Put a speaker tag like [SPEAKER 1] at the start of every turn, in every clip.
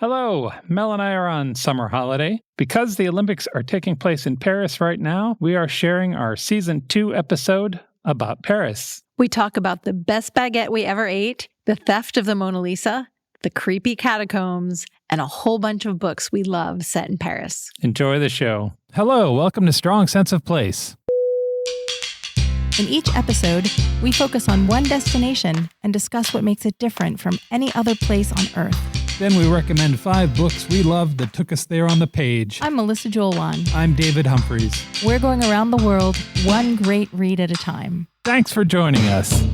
[SPEAKER 1] Hello, Mel and I are on summer holiday. Because the Olympics are taking place in Paris right now, we are sharing our season 2 episode about Paris.
[SPEAKER 2] We talk about the best baguette we ever ate, the theft of the Mona Lisa, the creepy catacombs, and a whole bunch of books we love set in Paris.
[SPEAKER 1] Enjoy the show. Hello, welcome to Strong Sense of Place.
[SPEAKER 3] In each episode, we focus on one destination and discuss what makes it different from any other place on Earth.
[SPEAKER 1] Then we recommend 5 books we loved that took us there on the page.
[SPEAKER 3] I'm Melissa Joelwan.
[SPEAKER 1] I'm David Humphreys.
[SPEAKER 3] We're going around the world, one great read at a time.
[SPEAKER 1] Thanks for joining us.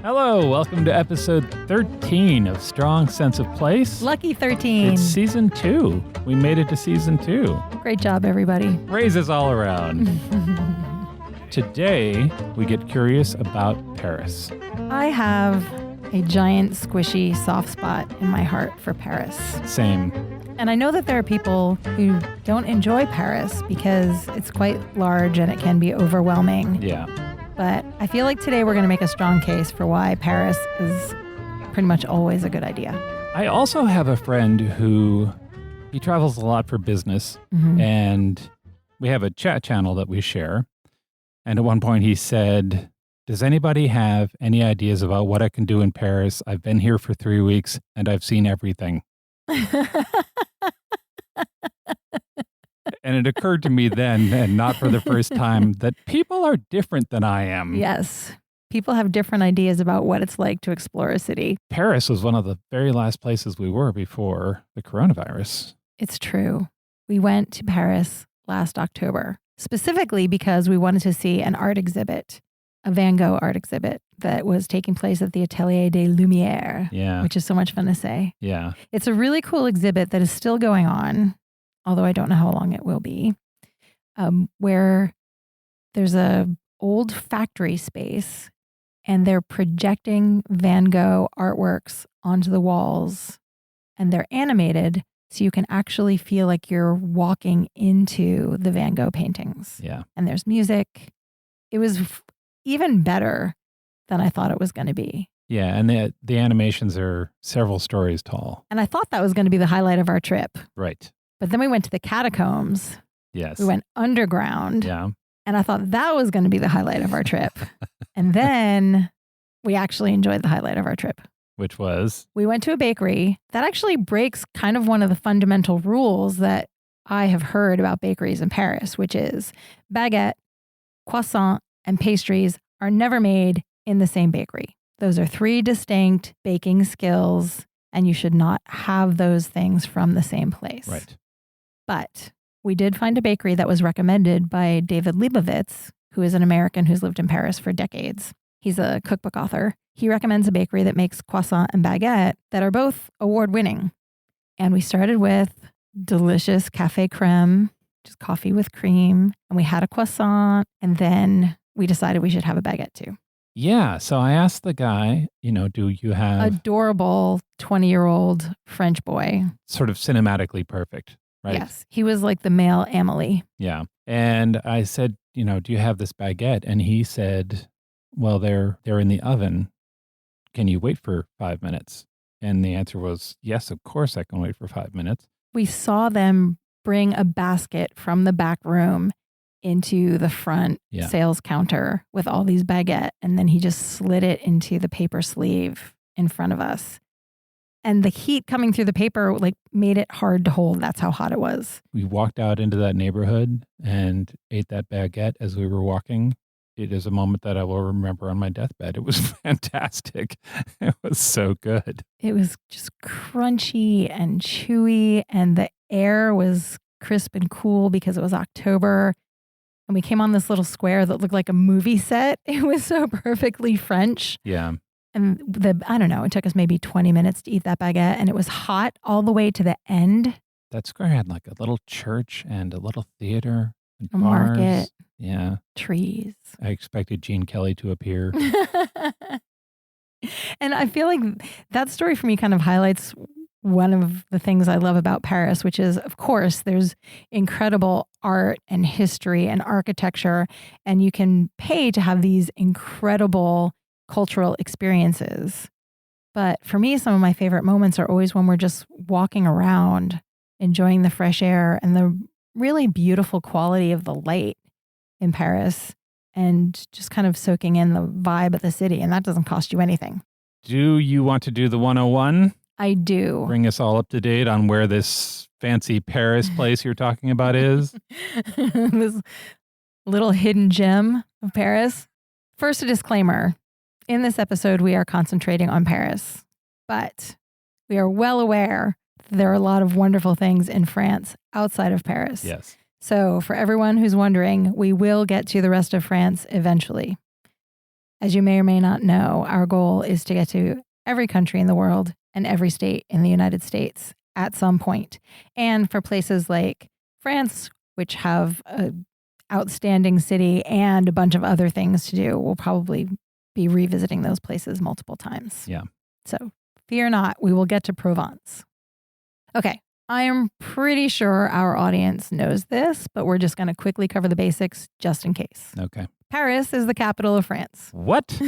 [SPEAKER 1] Hello, welcome to episode 13 of Strong Sense of Place.
[SPEAKER 3] Lucky 13.
[SPEAKER 1] It's season 2. We made it to season 2.
[SPEAKER 3] Great job, everybody.
[SPEAKER 1] Raises all around. Today, we get curious about Paris.
[SPEAKER 3] I have a giant, squishy, soft spot in my heart for Paris.
[SPEAKER 1] Same.
[SPEAKER 3] And I know that there are people who don't enjoy Paris because it's quite large and it can be overwhelming.
[SPEAKER 1] Yeah.
[SPEAKER 3] But I feel like today we're going to make a strong case for why Paris is pretty much always a good idea.
[SPEAKER 1] I also have a friend who, he travels a lot for business, and we have a chat channel that we share. And at one point he said, does anybody have any ideas about what I can do in Paris? I've been here for 3 weeks and I've seen everything. And it occurred to me then, and not for the first time, that people are different than I am.
[SPEAKER 3] Yes. People have different ideas about what it's like to explore a city.
[SPEAKER 1] Paris was one of the very last places we were before the coronavirus.
[SPEAKER 3] It's true. We went to Paris last October, specifically because we wanted to see an art exhibit, a Van Gogh art exhibit that was taking place at the Atelier des Lumières, which is so much fun to say.
[SPEAKER 1] Yeah.
[SPEAKER 3] It's a really cool exhibit that is still going on, although I don't know how long it will be, where there's a old factory space and they're projecting Van Gogh artworks onto the walls and they're animated so you can actually feel like you're walking into the Van Gogh paintings.
[SPEAKER 1] Yeah.
[SPEAKER 3] And there's music. It was even better than I thought it was going to be.
[SPEAKER 1] Yeah, and the animations are several stories tall.
[SPEAKER 3] And I thought that was going to be the highlight of our trip.
[SPEAKER 1] Right.
[SPEAKER 3] But then we went to the catacombs.
[SPEAKER 1] Yes.
[SPEAKER 3] We went underground.
[SPEAKER 1] Yeah.
[SPEAKER 3] And I thought that was going to be the highlight of our trip. And then we actually enjoyed the highlight of our trip.
[SPEAKER 1] Which was?
[SPEAKER 3] We went to a bakery that actually breaks kind of one of the fundamental rules that I have heard about bakeries in Paris, which is baguette, croissant, and pastries are never made in the same bakery. Those are 3 distinct baking skills, and you should not have those things from the same place.
[SPEAKER 1] Right.
[SPEAKER 3] But we did find a bakery that was recommended by David Leibovitz, who is an American who's lived in Paris for decades. He's a cookbook author. He recommends a bakery that makes croissant and baguette that are both award-winning. And we started with delicious café crème, just coffee with cream. And we had a croissant. And then we decided we should have a baguette too.
[SPEAKER 1] Yeah. So I asked the guy, do you have...
[SPEAKER 3] Adorable 20-year-old French boy.
[SPEAKER 1] Sort of cinematically perfect, right?
[SPEAKER 3] Yes. He was like the male Amelie.
[SPEAKER 1] Yeah. And I said, do you have this baguette? And he said, well, they're in the oven. Can you wait for 5 minutes? And the answer was, yes, of course I can wait for 5 minutes.
[SPEAKER 3] We saw them bring a basket from the back room into the front sales counter with all these baguette. And then he just slid it into the paper sleeve in front of us. And the heat coming through the paper made it hard to hold. That's how hot it was.
[SPEAKER 1] We walked out into that neighborhood and ate that baguette as we were walking. It is a moment that I will remember on my deathbed. It was fantastic. It was so good.
[SPEAKER 3] It was just crunchy and chewy, and the air was crisp and cool because it was October. And we came on this little square that looked like a movie set. It was so perfectly French.
[SPEAKER 1] Yeah.
[SPEAKER 3] And I don't know, it took us maybe 20 minutes to eat that baguette, and it was hot all the way to the end.
[SPEAKER 1] That square had like a little church and a little theater and
[SPEAKER 3] A
[SPEAKER 1] bars.
[SPEAKER 3] market.
[SPEAKER 1] Yeah.
[SPEAKER 3] Trees.
[SPEAKER 1] I expected Gene Kelly to appear.
[SPEAKER 3] And I feel like that story for me kind of highlights one of the things I love about Paris, which is, of course, there's incredible art and history and architecture, and you can pay to have these incredible cultural experiences. But for me, some of my favorite moments are always when we're just walking around, enjoying the fresh air and the really beautiful quality of the light in Paris, and just kind of soaking in the vibe of the city. And that doesn't cost you anything.
[SPEAKER 1] Do you want to do the 101?
[SPEAKER 3] I do.
[SPEAKER 1] Bring us all up to date on where this fancy Paris place you're talking about is?
[SPEAKER 3] This little hidden gem of Paris. First, a disclaimer. In this episode, we are concentrating on Paris, but we are well aware there are a lot of wonderful things in France outside of Paris.
[SPEAKER 1] Yes.
[SPEAKER 3] So for everyone who's wondering, we will get to the rest of France eventually. As you may or may not know, our goal is to get to every country in the world and every state in the United States at some point. And for places like France, which have an outstanding city and a bunch of other things to do, we'll probably be revisiting those places multiple times.
[SPEAKER 1] Yeah.
[SPEAKER 3] So fear not, we will get to Provence. Okay. I am pretty sure our audience knows this, but we're just going to quickly cover the basics just in case.
[SPEAKER 1] Okay.
[SPEAKER 3] Paris is the capital of France.
[SPEAKER 1] What?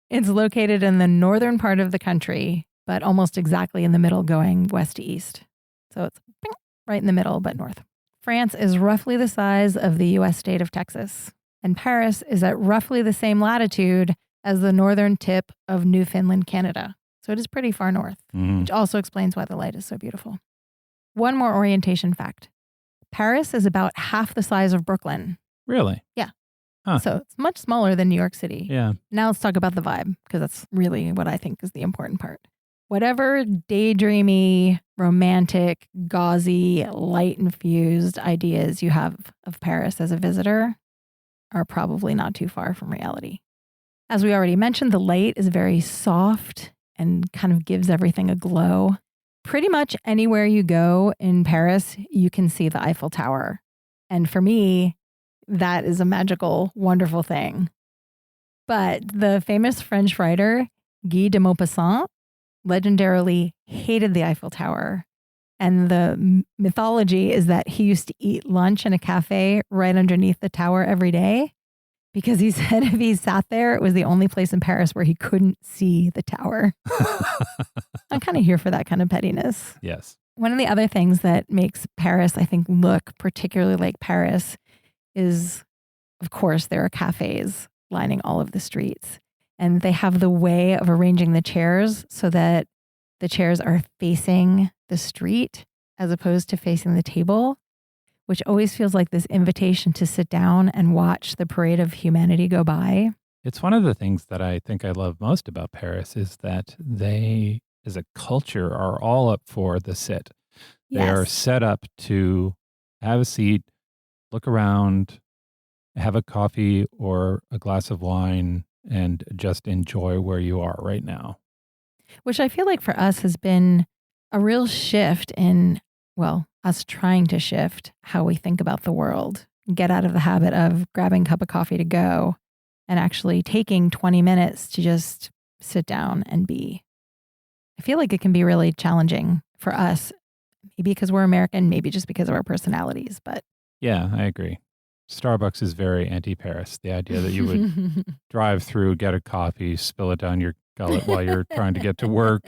[SPEAKER 3] It's located in the northern part of the country, but almost exactly in the middle going west to east. So it's right in the middle, but north. France is roughly the size of the U.S. state of Texas, and Paris is at roughly the same latitude as the northern tip of Newfoundland, Canada. So it is pretty far north, which also explains why the light is so beautiful. One more orientation fact. Paris is about half the size of Brooklyn.
[SPEAKER 1] Really?
[SPEAKER 3] Yeah.
[SPEAKER 1] Huh.
[SPEAKER 3] So it's much smaller than New York City.
[SPEAKER 1] Yeah. Now
[SPEAKER 3] let's talk about the vibe, because that's really what I think is the important part. Whatever daydreamy, romantic, gauzy, light-infused ideas you have of Paris as a visitor are probably not too far from reality. As we already mentioned, the light is very soft and kind of gives everything a glow. Pretty much anywhere you go in Paris, you can see the Eiffel Tower. And for me, that is a magical, wonderful thing. But the famous French writer, Guy de Maupassant, legendarily hated the Eiffel Tower. And the mythology is that he used to eat lunch in a cafe right underneath the tower every day, because he said if he sat there, it was the only place in Paris where he couldn't see the tower. I'm kind of here for that kind of pettiness.
[SPEAKER 1] Yes.
[SPEAKER 3] One of the other things that makes Paris, I think, look particularly like Paris is, of course, there are cafes lining all of the streets. And they have the way of arranging the chairs so that the chairs are facing the street as opposed to facing the table, which always feels like this invitation to sit down and watch the parade of humanity go by.
[SPEAKER 1] It's one of the things that I think I love most about Paris is that they, as a culture, are all up for the sit.
[SPEAKER 3] Yes.
[SPEAKER 1] They are set up to have a seat, look around, have a coffee or a glass of wine, and just enjoy where you are right now.
[SPEAKER 3] Which I feel like for us has been a real shift in, well, us trying to shift how we think about the world, get out of the habit of grabbing a cup of coffee to go and actually taking 20 minutes to just sit down and be. I feel like it can be really challenging for us, maybe because we're American, maybe just because of our personalities, but.
[SPEAKER 1] Yeah, I agree. Starbucks is very anti-Paris. The idea that you would drive through, get a coffee, spill it down your gullet while you're trying to get to work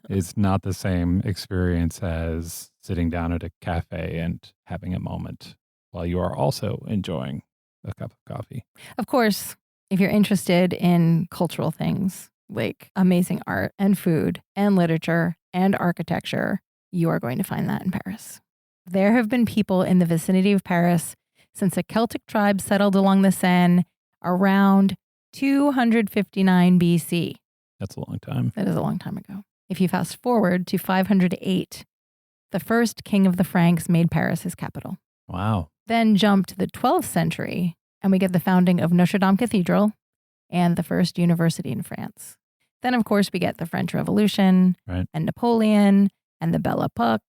[SPEAKER 1] is not the same experience as sitting down at a cafe and having a moment while you are also enjoying a cup of coffee.
[SPEAKER 3] Of course, if you're interested in cultural things like amazing art and food and literature and architecture, you are going to find that in Paris. There have been people in the vicinity of Paris since a Celtic tribe settled along the Seine around 259 BC.
[SPEAKER 1] That's a long time.
[SPEAKER 3] That is a long time ago. If you fast forward to 508, the first king of the Franks made Paris his capital.
[SPEAKER 1] Wow.
[SPEAKER 3] Then jump to the 12th century, and we get the founding of Notre Dame Cathedral and the first university in France. Then, of course, we get the French Revolution,
[SPEAKER 1] right,
[SPEAKER 3] and Napoleon and the Belle Epoque,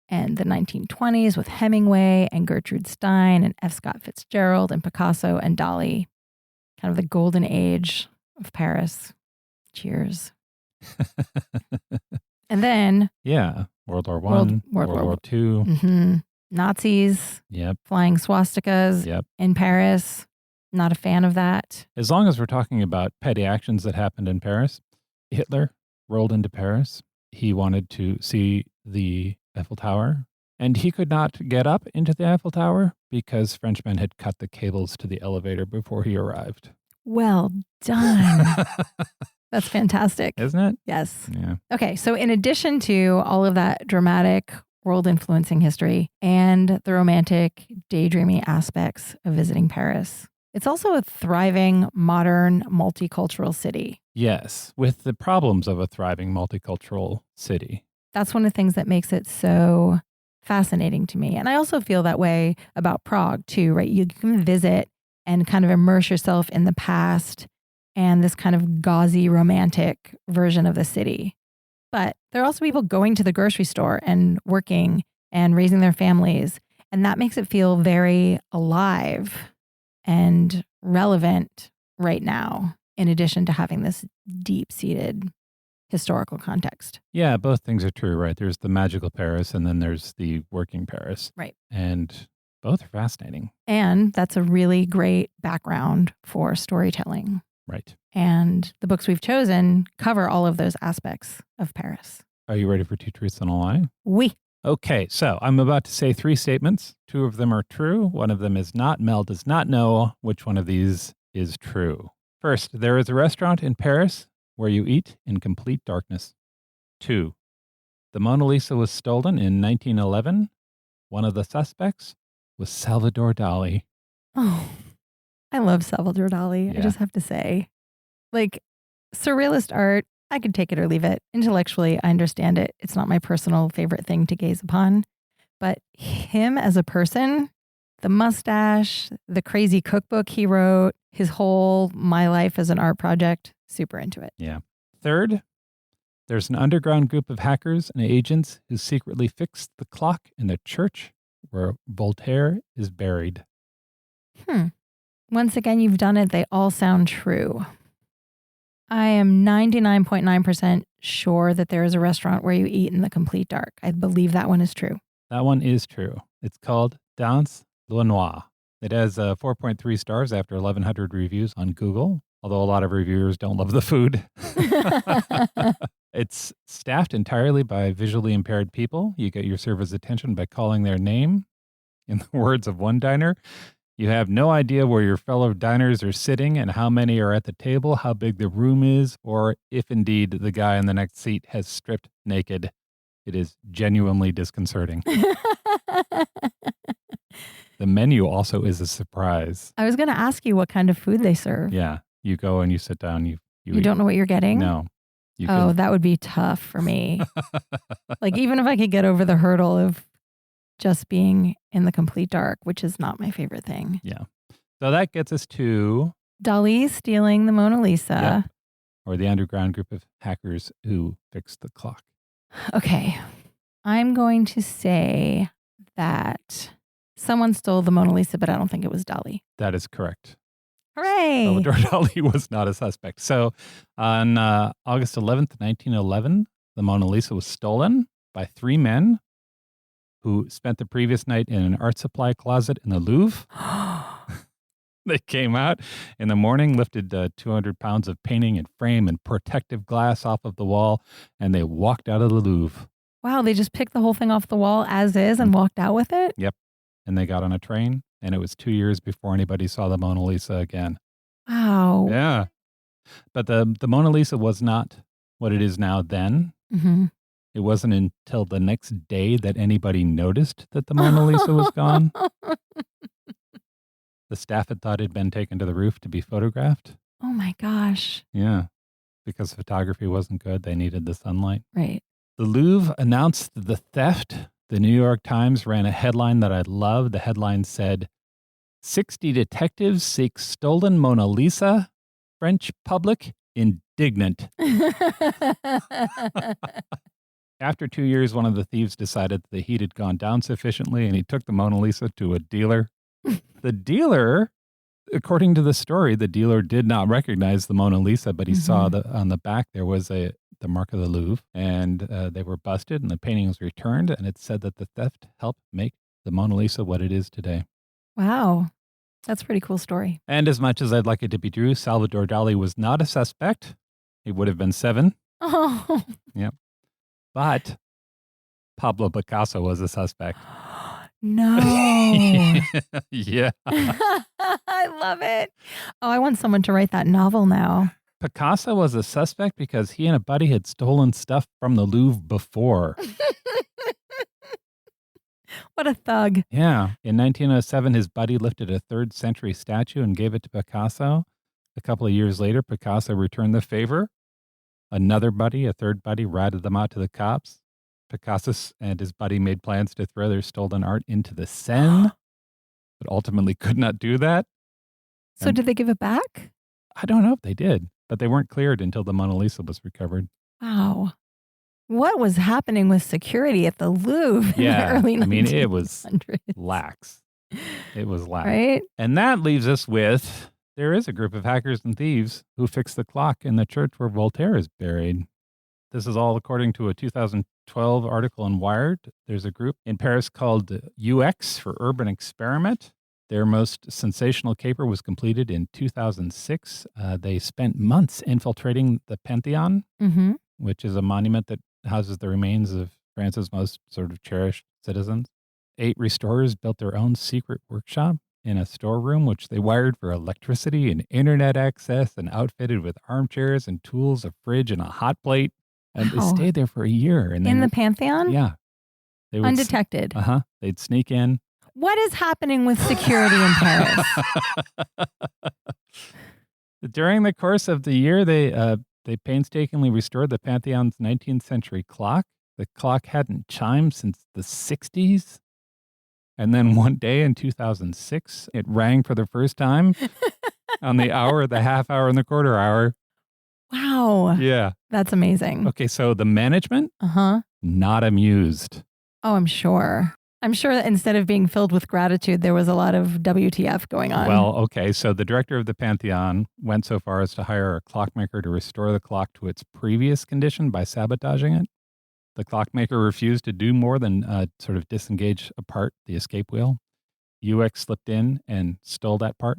[SPEAKER 3] and the 1920s with Hemingway and Gertrude Stein and F. Scott Fitzgerald and Picasso and Dali. Kind of the golden age of Paris. Cheers. And then
[SPEAKER 1] Yeah. World War One, World War Two.
[SPEAKER 3] Mm-hmm. Nazis.
[SPEAKER 1] Yep.
[SPEAKER 3] Flying swastikas.
[SPEAKER 1] Yep.
[SPEAKER 3] In Paris. Not a fan of that.
[SPEAKER 1] As long as we're talking about petty actions that happened in Paris, Hitler rolled into Paris. He wanted to see the Eiffel Tower, and he could not get up into the Eiffel Tower because Frenchmen had cut the cables to the elevator before he arrived.
[SPEAKER 3] Well done. That's fantastic.
[SPEAKER 1] Isn't it?
[SPEAKER 3] Yes.
[SPEAKER 1] Yeah.
[SPEAKER 3] Okay, so in addition to all of that dramatic world-influencing history and the romantic, daydreaming aspects of visiting Paris, it's also a thriving, modern, multicultural city.
[SPEAKER 1] Yes, with the problems of a thriving multicultural city.
[SPEAKER 3] That's one of the things that makes it so fascinating to me. And I also feel that way about Prague too, right? You can visit and kind of immerse yourself in the past and this kind of gauzy, romantic version of the city. But there are also people going to the grocery store and working and raising their families. And that makes it feel very alive and relevant right now, in addition to having this deep-seated historical context.
[SPEAKER 1] Yeah, both things are true, right? There's the magical Paris and then there's the working Paris.
[SPEAKER 3] Right.
[SPEAKER 1] And both are fascinating.
[SPEAKER 3] And that's a really great background for storytelling.
[SPEAKER 1] Right.
[SPEAKER 3] And the books we've chosen cover all of those aspects of Paris.
[SPEAKER 1] Are you ready for Two Truths and a Lie?
[SPEAKER 3] Oui.
[SPEAKER 1] Okay, so I'm about to say 3 statements. 2 of them are true. 1 of them is not. Mel does not know which one of these is true. First, there is a restaurant in Paris where you eat in complete darkness. 2, the Mona Lisa was stolen in 1911. One of the suspects was Salvador Dali.
[SPEAKER 3] Oh, I love Salvador Dali.
[SPEAKER 1] Yeah.
[SPEAKER 3] I just have to say, like, surrealist art, I could take it or leave it. Intellectually, I understand it. It's not my personal favorite thing to gaze upon. But him as a person, the mustache, the crazy cookbook he wrote, his whole My Life as an Art Project, super into it.
[SPEAKER 1] Yeah. Third, there's an underground group of hackers and agents who secretly fixed the clock in the church where Voltaire is buried.
[SPEAKER 3] Once again, you've done it. They all sound true. I am 99.9% sure that there is a restaurant where you eat in the complete dark. I believe that one is true.
[SPEAKER 1] That one is true. It's called Dans le Noir. It has 4.3 stars after 1,100 reviews on Google, although a lot of reviewers don't love the food. It's staffed entirely by visually impaired people. You get your server's attention by calling their name. In the words of one diner, you have no idea where your fellow diners are sitting and how many are at the table, how big the room is, or if indeed the guy in the next seat has stripped naked. It is genuinely disconcerting. The menu also is a surprise.
[SPEAKER 3] I was going to ask you what kind of food they serve.
[SPEAKER 1] Yeah. You go and you sit down. You eat.
[SPEAKER 3] don't know what you're getting?
[SPEAKER 1] No. You
[SPEAKER 3] Oh,
[SPEAKER 1] can-
[SPEAKER 3] that would be tough for me. Like, even if I could get over the hurdle of just being in the complete dark, which is not my favorite thing.
[SPEAKER 1] Yeah. So that gets us to,
[SPEAKER 3] Dali stealing the Mona Lisa.
[SPEAKER 1] Yep. or the underground group of hackers who fixed the clock.
[SPEAKER 3] Okay. I'm going to say that someone stole the Mona Lisa, but I don't think it was Dali.
[SPEAKER 1] That is correct.
[SPEAKER 3] Hooray.
[SPEAKER 1] Salvador Dali was not a suspect. So on August 11th, 1911, the Mona Lisa was stolen by 3 men who spent the previous night in an art supply closet in the Louvre. They came out in the morning, lifted 200 pounds of painting and frame and protective glass off of the wall, and they walked out of the Louvre.
[SPEAKER 3] Wow, they just picked the whole thing off the wall as is and walked out with it?
[SPEAKER 1] Yep. And they got on a train, and it was 2 years before anybody saw the Mona Lisa again.
[SPEAKER 3] Wow.
[SPEAKER 1] Yeah. But the Mona Lisa was not what it is now then.
[SPEAKER 3] Mm-hmm.
[SPEAKER 1] It wasn't until the next day that anybody noticed that the Mona Lisa was gone. The staff had thought it had been taken to the roof to be photographed.
[SPEAKER 3] Oh my gosh.
[SPEAKER 1] Yeah. Because photography wasn't good. They needed the sunlight.
[SPEAKER 3] Right.
[SPEAKER 1] The Louvre announced the theft. The New York Times ran a headline that I loved. The headline said, 60 detectives seek stolen Mona Lisa. French public indignant. After 2 years, one of the thieves decided the heat had gone down sufficiently, and he took the Mona Lisa to a dealer. The dealer, according to the story, the dealer did not recognize the Mona Lisa, but he saw on the back there was the mark of the Louvre, and they were busted, and the painting was returned, and it said that the theft helped make the Mona Lisa what it is today.
[SPEAKER 3] Wow. That's a pretty cool story.
[SPEAKER 1] And as much as I'd like it to be true, Salvador Dali was not a suspect. He would have been 7.
[SPEAKER 3] Oh.
[SPEAKER 1] Yep. But Pablo Picasso was a suspect.
[SPEAKER 3] No.
[SPEAKER 1] Yeah.
[SPEAKER 3] I love it. Oh, I want someone to write that novel now.
[SPEAKER 1] Picasso was a suspect because he and a buddy had stolen stuff from the Louvre before.
[SPEAKER 3] What a thug.
[SPEAKER 1] Yeah. In 1907, his buddy lifted a 3rd century statue and gave it to Picasso. A couple of years later, Picasso returned the favor. Another buddy, a 3rd buddy, ratted them out to the cops. Picasso and his buddy made plans to throw their stolen art into the Seine, but ultimately could not do that.
[SPEAKER 3] So did they give it back?
[SPEAKER 1] I don't know if they did, but they weren't cleared until the Mona Lisa was recovered.
[SPEAKER 3] Wow. What was happening with security at the Louvre in the early 1900s?
[SPEAKER 1] I mean, it was lax. It was lax.
[SPEAKER 3] Right?
[SPEAKER 1] And that leaves us with, there is a group of hackers and thieves who fixed the clock in the church where Voltaire is buried. This is all according to a 2012 article in Wired. There's a group in Paris called UX for Urban Experiment. Their most sensational caper was completed in 2006. They spent months infiltrating the Pantheon, which is a monument that houses the remains of France's most sort of cherished citizens. 8 restorers built their own secret workshop in a storeroom, which they wired for electricity and internet access and outfitted with armchairs and tools, a fridge, and a hot plate. And they stayed there for a year. And
[SPEAKER 3] in the Pantheon?
[SPEAKER 1] Yeah. They would
[SPEAKER 3] undetected.
[SPEAKER 1] They'd sneak in.
[SPEAKER 3] What is happening with security in Paris?
[SPEAKER 1] During the course of the year, they painstakingly restored the Pantheon's 19th century clock. The clock hadn't chimed since the 60s. And then one day in 2006, it rang for the first time on the hour, the half hour, and the quarter hour.
[SPEAKER 3] Wow.
[SPEAKER 1] Yeah.
[SPEAKER 3] That's amazing.
[SPEAKER 1] Okay, so the management, not amused.
[SPEAKER 3] Oh, I'm sure. I'm sure that instead of being filled with gratitude, there was a lot of WTF going on.
[SPEAKER 1] Well, okay, so the director of the Pantheon went so far as to hire a clockmaker to restore the clock to its previous condition by sabotaging it. The clockmaker refused to do more than sort of disengage a part, the escape wheel. UX slipped in and stole that part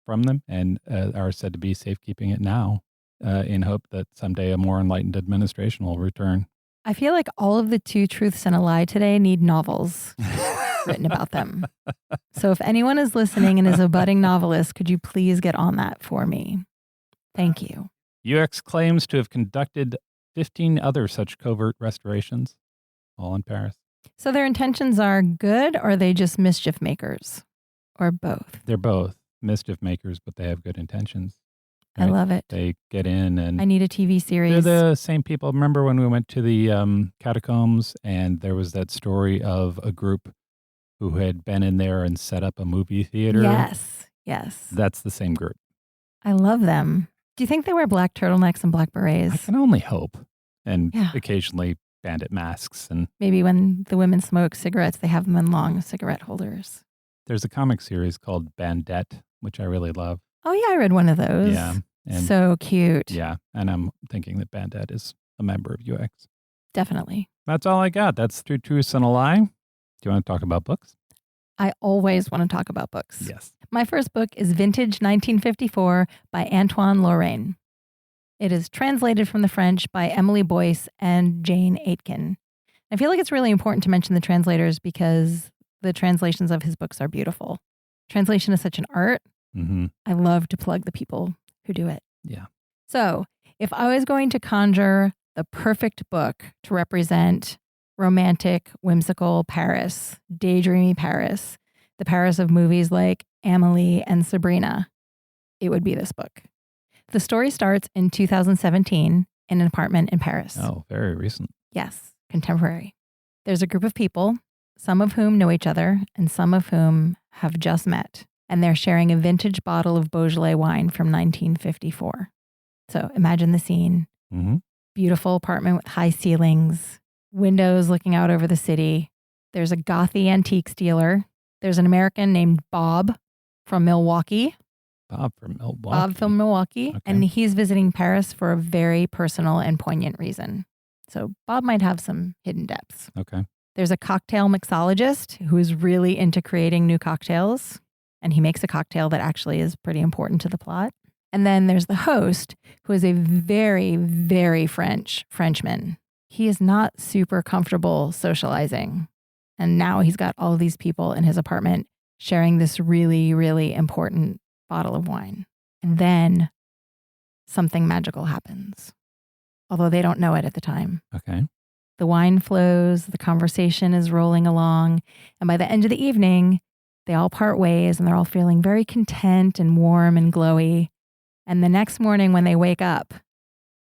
[SPEAKER 1] from them and are said to be safekeeping it now in hope that someday a more enlightened administration will return.
[SPEAKER 3] I feel like all of the Two Truths and a Lie today need novels written about them. So if anyone is listening and is a budding novelist, could you please get on that for me? Thank you.
[SPEAKER 1] UX claims to have conducted 15 other such covert restorations, all in Paris.
[SPEAKER 3] So their intentions are good, or are they just mischief makers? Or both?
[SPEAKER 1] They're both mischief makers, but they have good intentions.
[SPEAKER 3] Right? I love it.
[SPEAKER 1] They get in and...
[SPEAKER 3] I need a TV series.
[SPEAKER 1] They're the same people. Remember when we went to the catacombs and there was that story of a group who had been in there and set up a movie theater?
[SPEAKER 3] Yes, yes.
[SPEAKER 1] That's the same group.
[SPEAKER 3] I love them. Do you think they wear black turtlenecks and black berets?
[SPEAKER 1] I can only hope. And occasionally bandit masks. And
[SPEAKER 3] maybe when the women smoke cigarettes, they have them in long cigarette holders.
[SPEAKER 1] There's a comic series called Bandette, which I really love.
[SPEAKER 3] Oh, yeah, I read one of those.
[SPEAKER 1] Yeah. And
[SPEAKER 3] so cute.
[SPEAKER 1] Yeah. And I'm thinking that Bandette is a member of UX.
[SPEAKER 3] Definitely. That's
[SPEAKER 1] all I got. That's Two Truths and a Lie. Do you want to talk about books?
[SPEAKER 3] I always want to talk about books.
[SPEAKER 1] Yes.
[SPEAKER 3] My first book is Vintage 1954 by Antoine Lorraine. It is translated from the French by Emily Boyce and Jane Aitken. I feel like it's really important to mention the translators because the translations of his books are beautiful. Translation is such an art. I love to plug the people who do it.
[SPEAKER 1] Yeah.
[SPEAKER 3] So if I was going to conjure the perfect book to represent romantic, whimsical Paris, daydreamy Paris, the Paris of movies like Amélie and Sabrina, it would be this book. The story starts in 2017 in an apartment in Paris.
[SPEAKER 1] Oh, very recent.
[SPEAKER 3] Yes, contemporary. There's a group of people, some of whom know each other and some of whom have just met. And they're sharing a vintage bottle of Beaujolais wine from 1954. So imagine the scene. Beautiful apartment with high ceilings, windows looking out over the city. There's a gothy antiques dealer. There's an American named Bob. from Milwaukee.
[SPEAKER 1] Bob from Milwaukee.
[SPEAKER 3] Bob from Milwaukee.
[SPEAKER 1] Okay.
[SPEAKER 3] And he's visiting Paris for a very personal and poignant reason. So Bob might have some hidden depths.
[SPEAKER 1] Okay.
[SPEAKER 3] There's a cocktail mixologist who is really into creating new cocktails. And he makes a cocktail that actually is pretty important to the plot. And then there's the host, who is a very, very Frenchman. He is not super comfortable socializing. And now he's got all of these people in his apartment sharing this really, really important bottle of wine. And then something magical happens, although they don't know it at the time.
[SPEAKER 1] Okay.
[SPEAKER 3] The wine flows, the conversation is rolling along. And by the end of the evening, they all part ways and they're all feeling very content and warm and glowy. And the next morning when they wake up,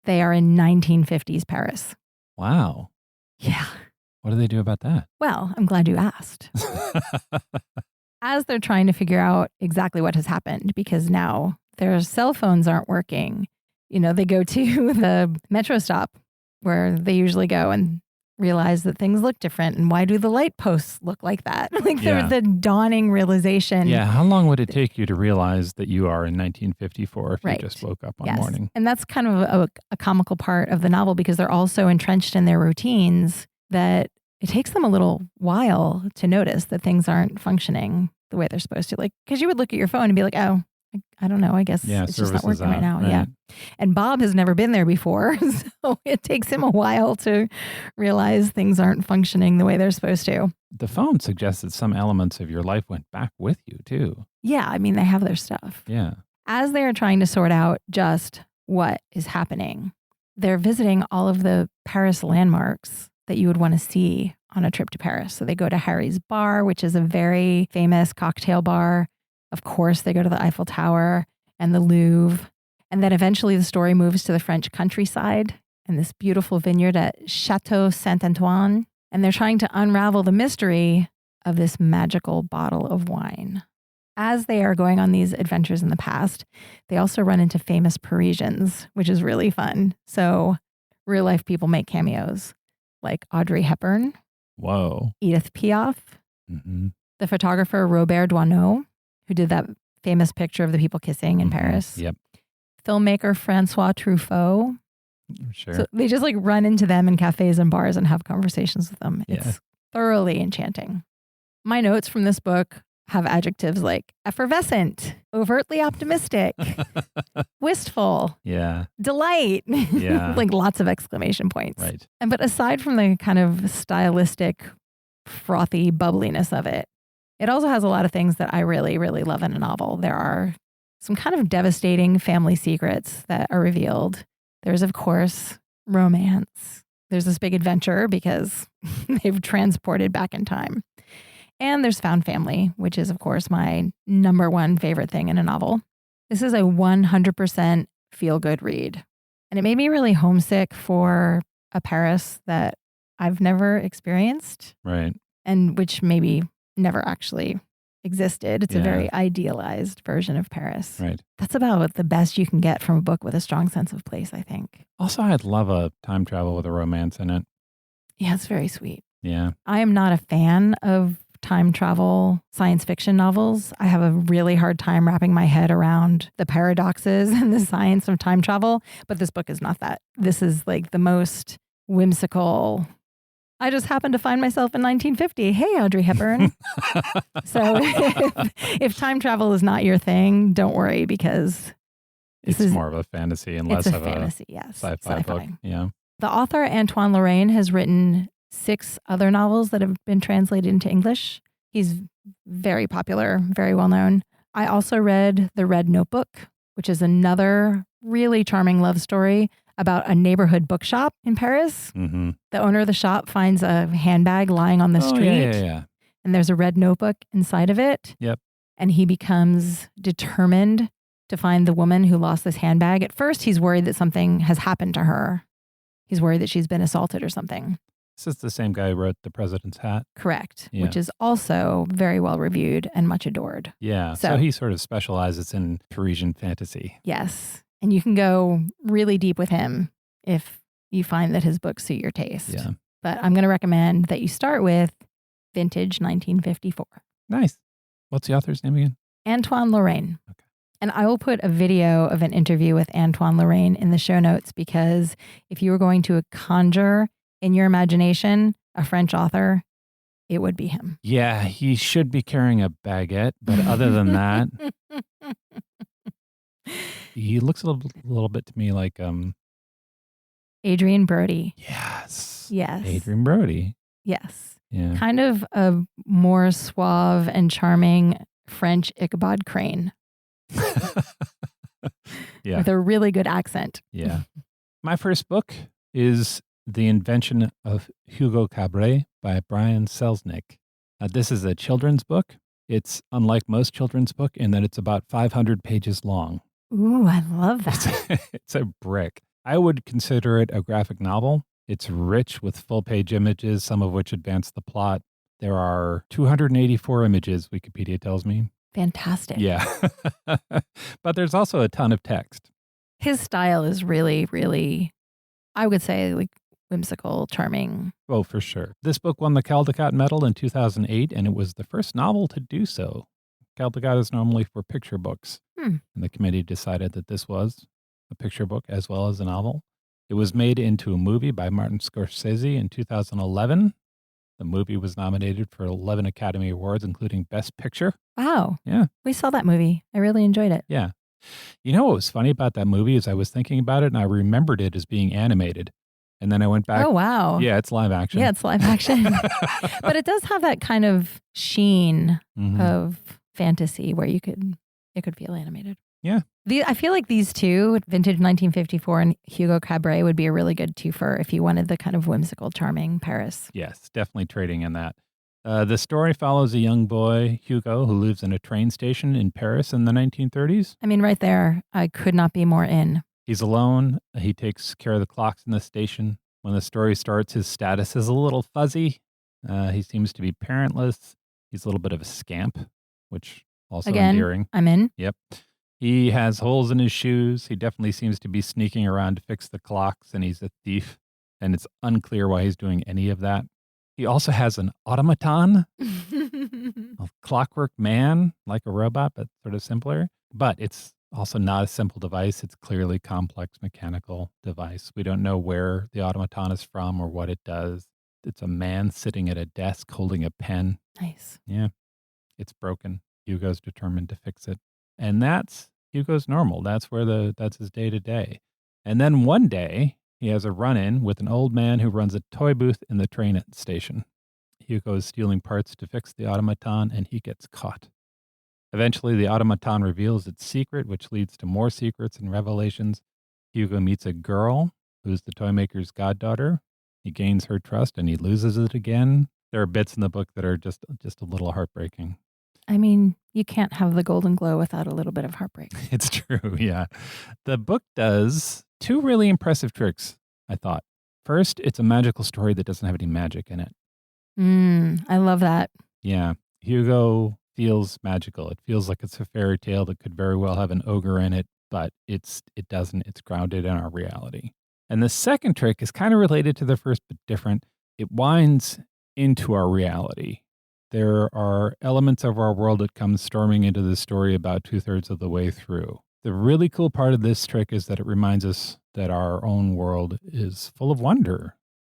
[SPEAKER 3] they are in 1950s Paris.
[SPEAKER 1] Wow.
[SPEAKER 3] Yeah.
[SPEAKER 1] What do they do about that?
[SPEAKER 3] Well, I'm glad you asked. As they're trying to figure out exactly what has happened, because now their cell phones aren't working, they go to the metro stop where they usually go and realize that things look different. And why do the light posts look like that? There's the dawning realization.
[SPEAKER 1] Yeah. How long would it take you to realize that you are in 1954 if you just woke up one morning?
[SPEAKER 3] And that's kind of a comical part of the novel because they're all so entrenched in their routines that it takes them a little while to notice that things aren't functioning the way they're supposed to. Because you would look at your phone and be like, oh, I don't know. I guess it's just not working right now. Right. Yeah. And Bob has never been there before. So it takes him a while to realize things aren't functioning the way they're supposed to.
[SPEAKER 1] The phone suggests that some elements of your life went back with you too.
[SPEAKER 3] Yeah. I mean, they have their stuff.
[SPEAKER 1] Yeah.
[SPEAKER 3] As they are trying to sort out just what is happening, they're visiting all of the Paris landmarks that you would want to see on a trip to Paris. So they go to Harry's Bar, which is a very famous cocktail bar. Of course, they go to the Eiffel Tower and the Louvre. And then eventually the story moves to the French countryside and this beautiful vineyard at Chateau Saint-Antoine. And they're trying to unravel the mystery of this magical bottle of wine. As they are going on these adventures in the past, they also run into famous Parisians, which is really fun. So real life people make cameos like Audrey Hepburn.
[SPEAKER 1] Whoa.
[SPEAKER 3] Edith Piaf.
[SPEAKER 1] Mm-hmm.
[SPEAKER 3] The photographer Robert Doisneau, who did that famous picture of the people kissing in Paris.
[SPEAKER 1] Yep.
[SPEAKER 3] Filmmaker Francois Truffaut.
[SPEAKER 1] Sure.
[SPEAKER 3] So they just run into them in cafes and bars and have conversations with them.
[SPEAKER 1] Yeah.
[SPEAKER 3] It's thoroughly enchanting. My notes from this book have adjectives like effervescent, overtly optimistic, wistful, delight, lots of exclamation points.
[SPEAKER 1] Right.
[SPEAKER 3] But aside from the kind of stylistic, frothy bubbliness of it, it also has a lot of things that I really, really love in a novel. There are some kind of devastating family secrets that are revealed. There's, of course, romance. There's this big adventure because they've transported back in time. And there's found family, which is, of course, my number one favorite thing in a novel. This is a 100% feel-good read. And it made me really homesick for a Paris that I've never experienced.
[SPEAKER 1] Right.
[SPEAKER 3] And which maybe never actually existed. It's a very idealized version of Paris.
[SPEAKER 1] Right.
[SPEAKER 3] That's about the best you can get from a book with a strong sense of place, I think.
[SPEAKER 1] Also, I'd love a time travel with a romance in it.
[SPEAKER 3] Yeah, it's very sweet.
[SPEAKER 1] Yeah.
[SPEAKER 3] I am not a fan of time travel science fiction novels. I have a really hard time wrapping my head around the paradoxes and the science of time travel, but this book is not that. This is the most whimsical. I just happened to find myself in 1950. Hey, Audrey Hepburn. So if time travel is not your thing, don't worry because
[SPEAKER 1] it's more of a fantasy and less of a sci-fi book. Yeah.
[SPEAKER 3] The author Antoine Lorraine has written 6 other novels that have been translated into English. He's very popular, very well known. I also read The Red Notebook, which is another really charming love story about a neighborhood bookshop in Paris.
[SPEAKER 1] Mm-hmm.
[SPEAKER 3] The owner of the shop finds a handbag lying on the street.
[SPEAKER 1] Yeah.
[SPEAKER 3] And there's a red notebook inside of it.
[SPEAKER 1] Yep.
[SPEAKER 3] And he becomes determined to find the woman who lost this handbag. At first, he's worried that something has happened to her. He's worried that she's been assaulted or something.
[SPEAKER 1] This is the same guy who wrote The President's Hat.
[SPEAKER 3] Correct.
[SPEAKER 1] Yeah.
[SPEAKER 3] Which is also very well reviewed and much adored.
[SPEAKER 1] Yeah. So he sort of specializes in Parisian fantasy.
[SPEAKER 3] Yes. And you can go really deep with him if you find that his books suit your taste.
[SPEAKER 1] Yeah.
[SPEAKER 3] But I'm going to recommend that you start with Vintage 1954.
[SPEAKER 1] Nice. What's the author's name again?
[SPEAKER 3] Antoine Lorraine.
[SPEAKER 1] Okay.
[SPEAKER 3] And I will put a video of an interview with Antoine Lorraine in the show notes, because if you were going to conjure in your imagination a French author, it would be him.
[SPEAKER 1] Yeah, he should be carrying a baguette, but other than that, he looks a little bit to me like
[SPEAKER 3] Adrian Brody.
[SPEAKER 1] Yes.
[SPEAKER 3] Yes.
[SPEAKER 1] Adrian Brody.
[SPEAKER 3] Yes.
[SPEAKER 1] Yeah.
[SPEAKER 3] Kind of a more suave and charming French Ichabod Crane.
[SPEAKER 1] Yeah.
[SPEAKER 3] With a really good accent.
[SPEAKER 1] Yeah. My first book is The Invention of Hugo Cabret by Brian Selznick. This is a children's book. It's unlike most children's book in that it's about 500 pages long.
[SPEAKER 3] Ooh, I love that.
[SPEAKER 1] It's a brick. I would consider it a graphic novel. It's rich with full-page images, some of which advance the plot. There are 284 images, Wikipedia tells me.
[SPEAKER 3] Fantastic.
[SPEAKER 1] Yeah. But there's also a ton of text.
[SPEAKER 3] His style is really, really, I would say, like whimsical, charming.
[SPEAKER 1] Oh, for sure. This book won the Caldecott Medal in 2008, and it was the first novel to do so. Caldecott is normally for picture books, and the committee decided that this was a picture book as well as a novel. It was made into a movie by Martin Scorsese in 2011. The movie was nominated for 11 Academy Awards, including Best Picture.
[SPEAKER 3] Wow.
[SPEAKER 1] Yeah.
[SPEAKER 3] We saw that movie. I really enjoyed it.
[SPEAKER 1] Yeah. You know what was funny about that movie is I was thinking about it and I remembered it as being animated. And then I went back.
[SPEAKER 3] Oh, wow.
[SPEAKER 1] Yeah, it's live action.
[SPEAKER 3] Yeah, it's live action. But it does have that kind of sheen of fantasy where it could feel animated.
[SPEAKER 1] Yeah.
[SPEAKER 3] I feel like these two, Vintage 1954 and Hugo Cabret, would be a really good twofer if you wanted the kind of whimsical, charming Paris.
[SPEAKER 1] Yes, definitely trading in that. The story follows a young boy, Hugo, who lives in a train station in Paris in the 1930s.
[SPEAKER 3] I mean, right there, I could not be more in.
[SPEAKER 1] He's alone. He takes care of the clocks in the station. When the story starts, his status is a little fuzzy. He seems to be parentless. He's a little bit of a scamp, which also endearing.
[SPEAKER 3] I'm in.
[SPEAKER 1] Yep. He has holes in his shoes. He definitely seems to be sneaking around to fix the clocks, and he's a thief. And it's unclear why he's doing any of that. He also has an automaton, a clockwork man, like a robot, but sort of simpler. But it's also not a simple device. It's clearly complex mechanical device. We don't know where the automaton is from or what it does. It's a man sitting at a desk holding a pen.
[SPEAKER 3] Nice.
[SPEAKER 1] Yeah. It's broken. Hugo's determined to fix it. And that's Hugo's normal. That's his day to day. And then one day he has a run-in with an old man who runs a toy booth in the train station. Hugo is stealing parts to fix the automaton and he gets caught. Eventually the automaton reveals its secret, which leads to more secrets and revelations. Hugo meets a girl who's the toy maker's goddaughter. He gains her trust and he loses it again. There are bits in the book that are just a little heartbreaking.
[SPEAKER 3] I mean, you can't have the golden glow without a little bit of heartbreak.
[SPEAKER 1] It's true, yeah. The book does two really impressive tricks, I thought. First, it's a magical story that doesn't have any magic in it.
[SPEAKER 3] I love that.
[SPEAKER 1] Yeah. Hugo feels magical. It feels like it's a fairy tale that could very well have an ogre in it, but it doesn't. It's grounded in our reality. And the second trick is kind of related to the first, but different. It winds into our reality. There are elements of our world that come storming into the story about 2/3 of the way through. The really cool part of this trick is that it reminds us that our own world is full of wonder.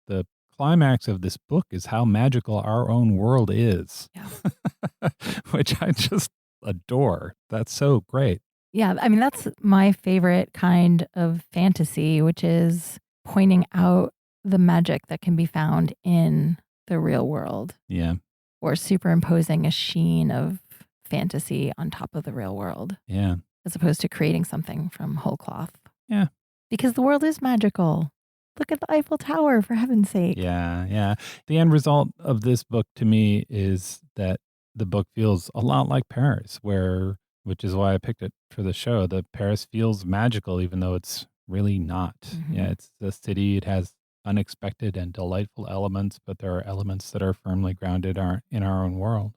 [SPEAKER 1] The climax of this book is how magical our own world is,
[SPEAKER 3] Yeah.
[SPEAKER 1] which I just adore. That's so great.
[SPEAKER 3] Yeah, I mean, that's my favorite kind of fantasy, which is pointing out the magic that can be found in the real world.
[SPEAKER 1] Yeah.
[SPEAKER 3] Or superimposing a sheen of fantasy on top of the real world.
[SPEAKER 1] Yeah.
[SPEAKER 3] As opposed to creating something from whole cloth.
[SPEAKER 1] Yeah.
[SPEAKER 3] Because the world is magical. Look at the Eiffel Tower, for heaven's sake.
[SPEAKER 1] Yeah. Yeah. The end result of this book to me is that the book feels a lot like Paris, which is why I picked it for the show. That Paris feels magical, even though it's really not.
[SPEAKER 3] Mm-hmm.
[SPEAKER 1] Yeah. It's a city. It has unexpected and delightful elements, but there are elements that are firmly grounded in our own world.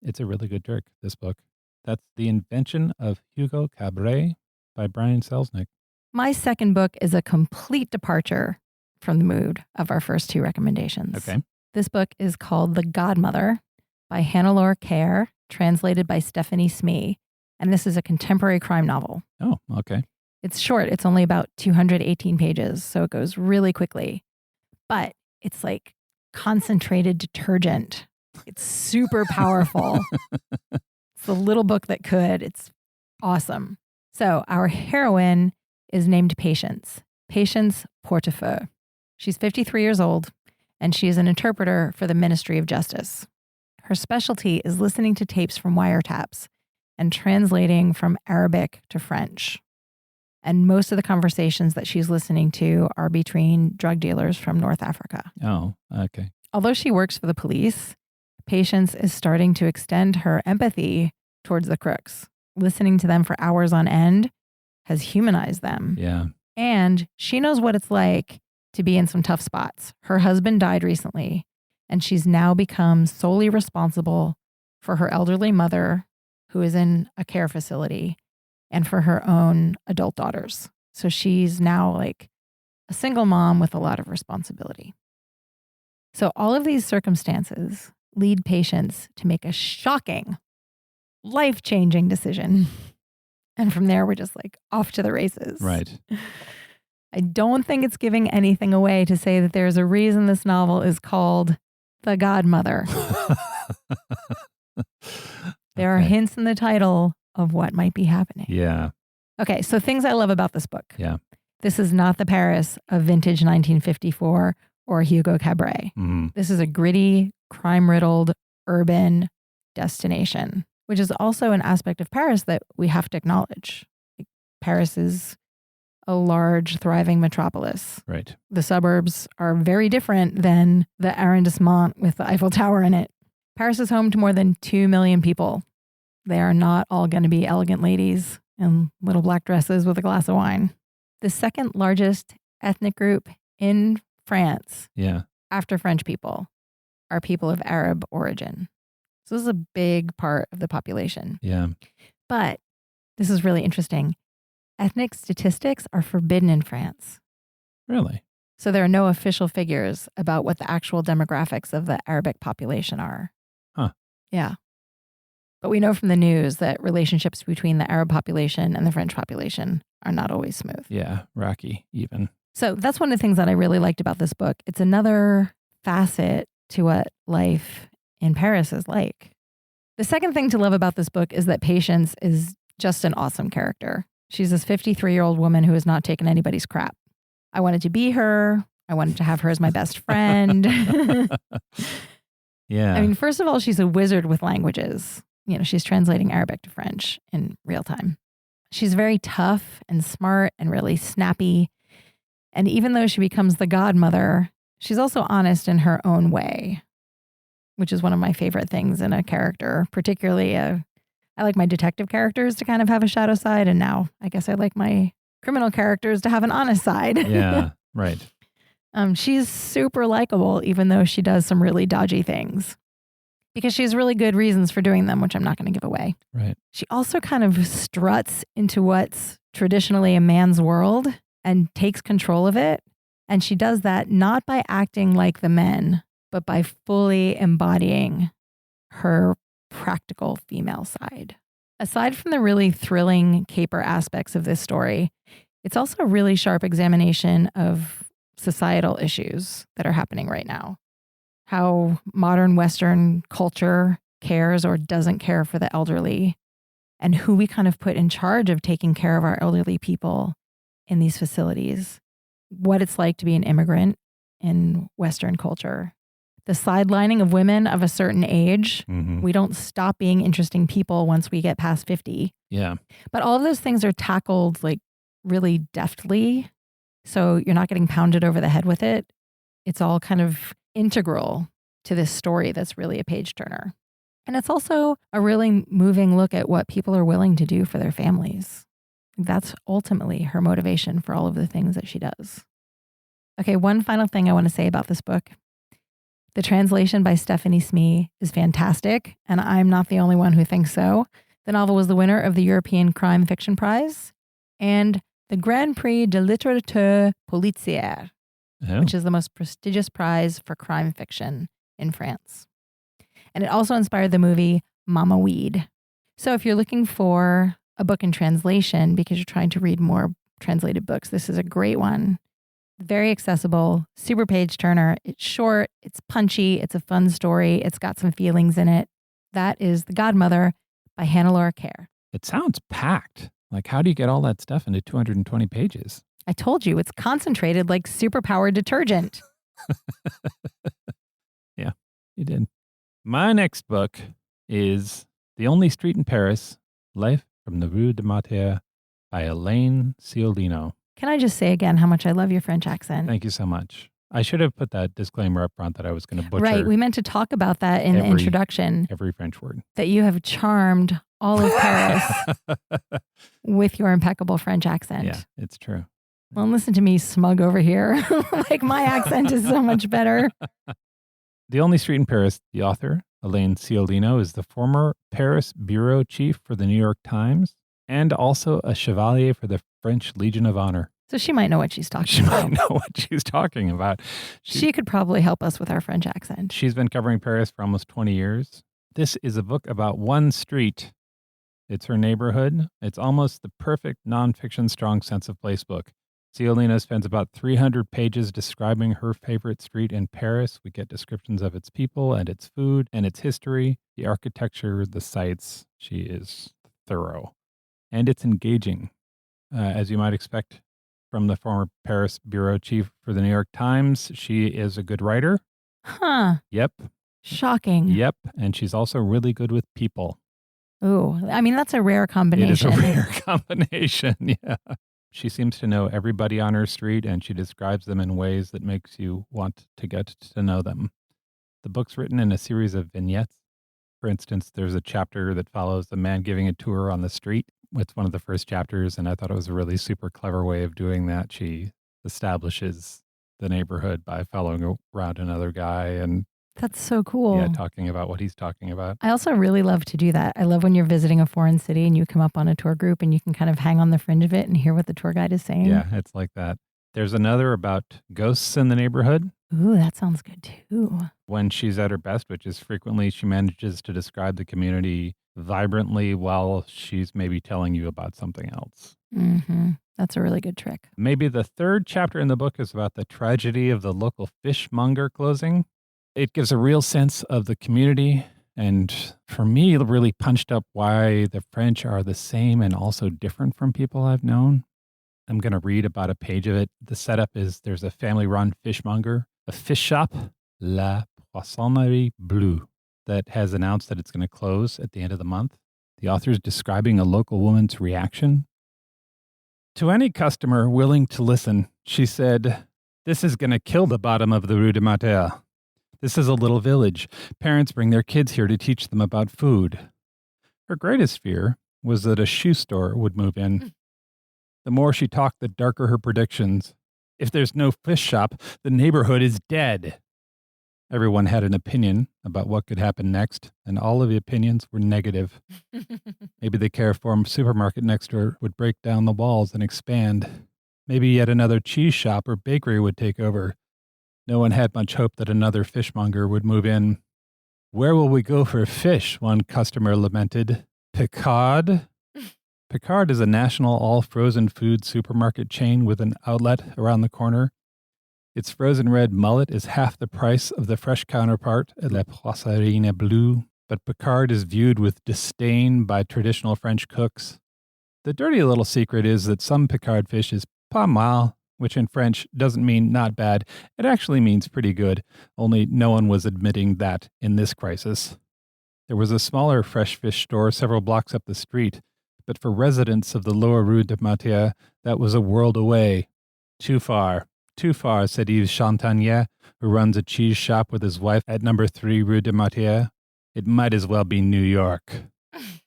[SPEAKER 1] It's a really good trick, this book. That's The Invention of Hugo Cabret by Brian Selznick.
[SPEAKER 3] My second book is a complete departure from the mood of our first two recommendations.
[SPEAKER 1] Okay.
[SPEAKER 3] This book is called The Godmother by Hannelore Kerr, translated by Stephanie Smee. And this is a contemporary crime novel.
[SPEAKER 1] Oh, okay.
[SPEAKER 3] It's short. It's only about 218 pages, so it goes really quickly. But it's like concentrated detergent. It's super powerful. It's the little book that could. It's awesome. So our heroine is named Patience Portefeuille. She's 53 years old, and she is an interpreter for the Ministry of Justice. Her specialty is listening to tapes from wiretaps and translating from Arabic to French. And most of the conversations that she's listening to are between drug dealers from North Africa.
[SPEAKER 1] Oh, okay.
[SPEAKER 3] Although she works for the police, Patience is starting to extend her empathy towards the crooks. Listening to them for hours on end has humanized them.
[SPEAKER 1] Yeah.
[SPEAKER 3] And she knows what it's like to be in some tough spots. Her husband died recently, and she's now become solely responsible for her elderly mother, who is in a care facility, and for her own adult daughters. So she's now like a single mom with a lot of responsibility. So all of these circumstances lead Patience to make a shocking, life-changing decision. And from there, we're just like off to the races.
[SPEAKER 1] Right.
[SPEAKER 3] I don't think it's giving anything away to say that there's a reason this novel is called The Godmother. There are hints in the title of what might be happening.
[SPEAKER 1] Yeah.
[SPEAKER 3] Okay, so things I love about this book.
[SPEAKER 1] Yeah.
[SPEAKER 3] This is not the Paris of vintage 1954 or Hugo Cabret.
[SPEAKER 1] Mm.
[SPEAKER 3] This is a gritty, crime-riddled, urban destination, which is also an aspect of Paris that we have to acknowledge. Like, Paris is a large, thriving metropolis.
[SPEAKER 1] Right.
[SPEAKER 3] The suburbs are very different than the arrondissement with the Eiffel Tower in it. Paris is home to more than 2 million people. They are not all going to be elegant ladies in little black dresses with a glass of wine. The second largest ethnic group in France, after French people, are people of Arab origin. So this is a big part of the population.
[SPEAKER 1] Yeah.
[SPEAKER 3] But this is really interesting. Ethnic statistics are forbidden in France.
[SPEAKER 1] Really?
[SPEAKER 3] So there are no official figures about what the actual demographics of the Arabic population are.
[SPEAKER 1] Huh.
[SPEAKER 3] Yeah. But we know from the news that relationships between the Arab population and the French population are not always smooth.
[SPEAKER 1] Yeah. Rocky, even.
[SPEAKER 3] So that's one of the things that I really liked about this book. It's another facet to what life in Paris is like. The second thing to love about this book is that Patience is just an awesome character. She's this 53-year-old woman who has not taken anybody's crap. I wanted to be her. I wanted to have her as my best friend.
[SPEAKER 1] Yeah.
[SPEAKER 3] I mean, first of all, she's a wizard with languages. You know, she's translating Arabic to French in real time. She's very tough and smart and really snappy. And even though she becomes the godmother, she's also honest in her own way, which is one of my favorite things in a character, particularly I like my detective characters to kind of have a shadow side. And now I guess I like my criminal characters to have an honest side.
[SPEAKER 1] Yeah, right.
[SPEAKER 3] She's super likable, even though she does some really dodgy things, because she has really good reasons for doing them, which I'm not going to give away.
[SPEAKER 1] Right.
[SPEAKER 3] She also kind of struts into what's traditionally a man's world and takes control of it. And she does that not by acting like the men, but by fully embodying her practical female side. Aside from the really thrilling caper aspects of this story, it's also a really sharp examination of societal issues that are happening right now. How modern Western culture cares or doesn't care for the elderly, and who we kind of put in charge of taking care of our elderly people in these facilities. What it's like to be an immigrant in Western culture. The sidelining of women of a certain age.
[SPEAKER 1] Mm-hmm.
[SPEAKER 3] We don't stop being interesting people once we get past 50.
[SPEAKER 1] Yeah.
[SPEAKER 3] But all of those things are tackled like really deftly. So you're not getting pounded over the head with it. It's all kind of integral to this story that's really a page turner. And it's also a really moving look at what people are willing to do for their families. That's ultimately her motivation for all of the things that she does. Okay, one final thing I want to say about this book. The translation by Stephanie Smee is fantastic, and I'm not the only one who thinks so. The novel was the winner of the European Crime Fiction Prize and the Grand Prix de Littérature Policière, which is the most prestigious prize for crime fiction in France. And it also inspired the movie Mama Weed. So if you're looking for a book in translation because you're trying to read more translated books, this is a great one. Very accessible, super page turner. It's short, it's punchy, it's a fun story, it's got some feelings in it. That is The Godmother by Hannah Laura Kerr.
[SPEAKER 1] It sounds packed. Like, how do you get all that stuff into 220 pages?
[SPEAKER 3] I told you, it's concentrated like superpowered detergent.
[SPEAKER 1] Yeah, you did. My next book is The Only Street in Paris, Life from the Rue de Martyrs by Elaine Ciolino.
[SPEAKER 3] Can I just say again how much I love your French accent?
[SPEAKER 1] Thank you so much. I should have put that disclaimer up front that I was going to butcher.
[SPEAKER 3] Right. We meant to talk about that in the introduction.
[SPEAKER 1] Every French word.
[SPEAKER 3] That you have charmed all of Paris with your impeccable French accent.
[SPEAKER 1] Yeah, it's true.
[SPEAKER 3] Well, listen to me smug over here. Like my accent is so much better.
[SPEAKER 1] The Only Street in Paris, the author, Elaine Ciolino, is the former Paris bureau chief for the New York Times and also a chevalier for the French Legion of Honor.
[SPEAKER 3] So she might know what she's talking
[SPEAKER 1] She
[SPEAKER 3] about.
[SPEAKER 1] might know what she's talking about.
[SPEAKER 3] She could probably help us with our French accent.
[SPEAKER 1] She's been covering Paris for almost 20 years. This is a book about one street. It's her neighborhood. It's almost the perfect nonfiction strong sense of place book. Ciolino spends about 300 pages describing her favorite street in Paris. We get descriptions of its people and its food and its history, the architecture, the sights. She is thorough. And it's engaging, as you might expect from the former Paris bureau chief for the New York Times. She is a good writer.
[SPEAKER 3] Huh.
[SPEAKER 1] Yep.
[SPEAKER 3] Shocking.
[SPEAKER 1] Yep. And she's also really good with people.
[SPEAKER 3] Ooh, I mean, that's a rare combination.
[SPEAKER 1] It is a rare combination, yeah. She seems to know everybody on her street, and she describes them in ways that makes you want to get to know them. The book's written in a series of vignettes. For instance, there's a chapter that follows a man giving a tour on the street. It's one of the first chapters, and I thought it was a really super clever way of doing that. She establishes the neighborhood by following around another guy and
[SPEAKER 3] that's so cool.
[SPEAKER 1] Yeah, talking about what he's talking about.
[SPEAKER 3] I also really love to do that. I love when you're visiting a foreign city and you come up on a tour group and you can kind of hang on the fringe of it and hear what the tour guide is saying.
[SPEAKER 1] Yeah, it's like that. There's another about ghosts in the neighborhood.
[SPEAKER 3] Ooh, that sounds good too.
[SPEAKER 1] When she's at her best, which is frequently, she manages to describe the community vibrantly while she's maybe telling you about something else.
[SPEAKER 3] Mm-hmm. That's a really good trick.
[SPEAKER 1] Maybe the third chapter in the book is about the tragedy of the local fishmonger closing. It gives a real sense of the community, and for me, it really punched up why the French are the same and also different from people I've known. I'm going to read about a page of it. The setup is there's a family-run fishmonger, a fish shop, La Poissonnerie Bleue, that has announced that it's going to close at the end of the month. The author is describing a local woman's reaction. To any customer willing to listen, she said, "This is going to kill the bottom of the Rue de Martyrs. This is a little village. Parents bring their kids here to teach them about food." Her greatest fear was that a shoe store would move in. The more she talked, the darker her predictions. If there's no fish shop, the neighborhood is dead. Everyone had an opinion about what could happen next, and all of the opinions were negative. Maybe the Carrefour supermarket next door would break down the walls and expand. Maybe yet another cheese shop or bakery would take over. No one had much hope that another fishmonger would move in. "Where will we go for fish?" one customer lamented. "Picard?" Picard is a national all-frozen food supermarket chain with an outlet around the corner. Its frozen red mullet is half the price of the fresh counterpart at La Poissonnerie Bleue, but Picard is viewed with disdain by traditional French cooks. The dirty little secret is that some Picard fish is pas mal, which in French doesn't mean not bad. It actually means pretty good, only no one was admitting that in this crisis. There was a smaller fresh fish store several blocks up the street, but for residents of the lower Rue de Martyrs, that was a world away. Too far, said Yves Chantanier, who runs a cheese shop with his wife at number 3 Rue de Martyrs. It might as well be New York.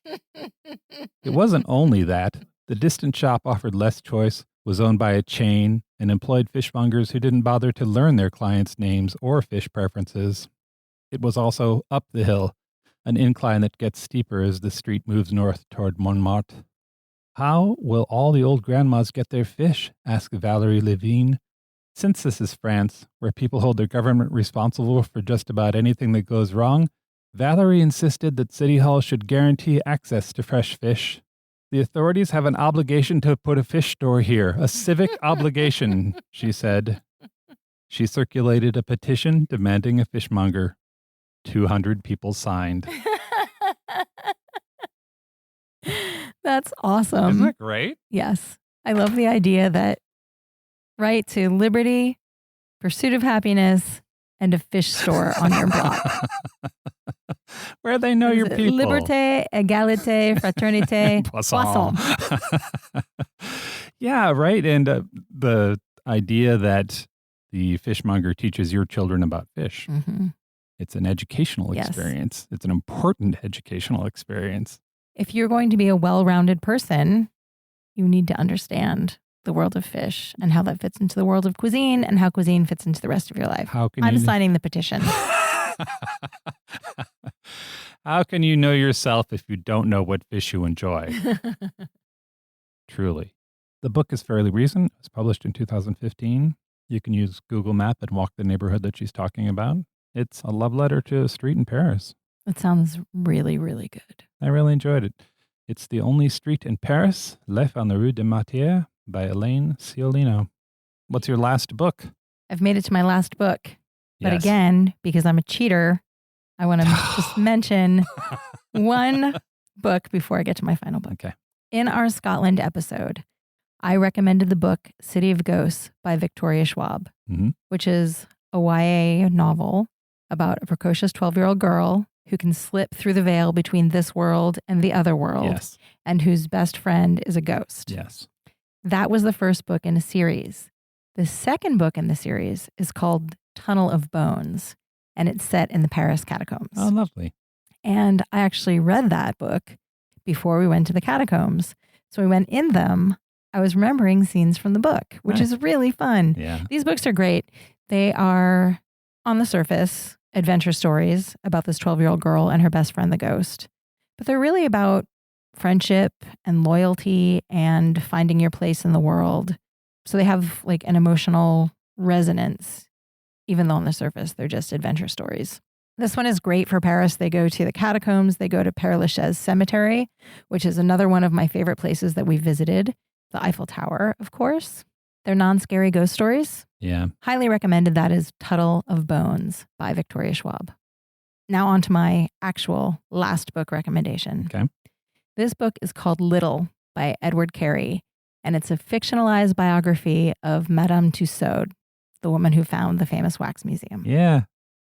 [SPEAKER 1] It wasn't only that. The distant shop offered less choice, was owned by a chain, and employed fishmongers who didn't bother to learn their clients' names or fish preferences. It was also up the hill, an incline that gets steeper as the street moves north toward Montmartre. "How will all the old grandmas get their fish?" asked Valérie Levine. "Since this is France, where people hold their government responsible for just about anything that goes wrong, Valerie insisted that City Hall should guarantee access to fresh fish. The authorities have an obligation to put a fish store here, a civic obligation, she said. She circulated a petition demanding a fishmonger. 200 people signed.
[SPEAKER 3] That's awesome.
[SPEAKER 1] Isn't that great?
[SPEAKER 3] Yes. I love the idea that right to liberty, pursuit of happiness, and a fish store on your block.
[SPEAKER 1] Where they know your people.
[SPEAKER 3] Liberté, égalité, fraternité,
[SPEAKER 1] Poisson.
[SPEAKER 3] poisson.
[SPEAKER 1] Yeah, right. And the idea that the fishmonger teaches your children about fish.
[SPEAKER 3] Mm-hmm.
[SPEAKER 1] It's an educational
[SPEAKER 3] Yes.
[SPEAKER 1] experience. It's an important educational experience.
[SPEAKER 3] If you're going to be a well-rounded person, you need to understand the world of fish and how that fits into the world of cuisine and how cuisine fits into the rest of your life.
[SPEAKER 1] How can
[SPEAKER 3] I'm
[SPEAKER 1] you
[SPEAKER 3] signing the petition.
[SPEAKER 1] How can you know yourself if you don't know what fish you enjoy? Truly. The book is fairly recent. It was published in 2015. You can use Google Map and walk the neighborhood that she's talking about. It's a love letter to a street in Paris.
[SPEAKER 3] That sounds really, really good.
[SPEAKER 1] I really enjoyed it. It's The Only Street in Paris, L'Œuf en la Rue de Martyrs by Elaine Ciolino. What's your last book?
[SPEAKER 3] I've made it to my last book. But
[SPEAKER 1] Yes.
[SPEAKER 3] again, because I'm a cheater, I want to just mention one book before I get to my final book.
[SPEAKER 1] Okay.
[SPEAKER 3] In our Scotland episode, I recommended the book City of Ghosts by Victoria Schwab,
[SPEAKER 1] Mhm.
[SPEAKER 3] which is a YA novel about a precocious 12-year-old girl who can slip through the veil between this world and the other world,
[SPEAKER 1] Yes.
[SPEAKER 3] and whose best friend is a ghost.
[SPEAKER 1] Yes.
[SPEAKER 3] That was the first book in a series. The second book in the series is called Tunnel of Bones, and it's set in the Paris catacombs.
[SPEAKER 1] Oh, lovely.
[SPEAKER 3] And I actually read that book before we went to the catacombs. So we went in them. I was remembering scenes from the book, which
[SPEAKER 1] Nice.
[SPEAKER 3] is really fun.
[SPEAKER 1] Yeah.
[SPEAKER 3] These books are great. They are, on the surface, adventure stories about this 12-year-old girl and her best friend, the ghost. But they're really about friendship and loyalty and finding your place in the world. So they have like an emotional resonance, even though on the surface, they're just adventure stories. This one is great for Paris. They go to the catacombs. They go to Père Lachaise Cemetery, which is another one of my favorite places that we visited. The Eiffel Tower, of course. They're non-scary ghost stories.
[SPEAKER 1] Yeah.
[SPEAKER 3] Highly recommended. That is Tunnel of Bones by Victoria Schwab. Now on to my actual last book recommendation.
[SPEAKER 1] Okay.
[SPEAKER 3] This book is called Little by Edward Carey, and it's a fictionalized biography of Madame Tussaud, the woman who found the famous wax museum.
[SPEAKER 1] Yeah.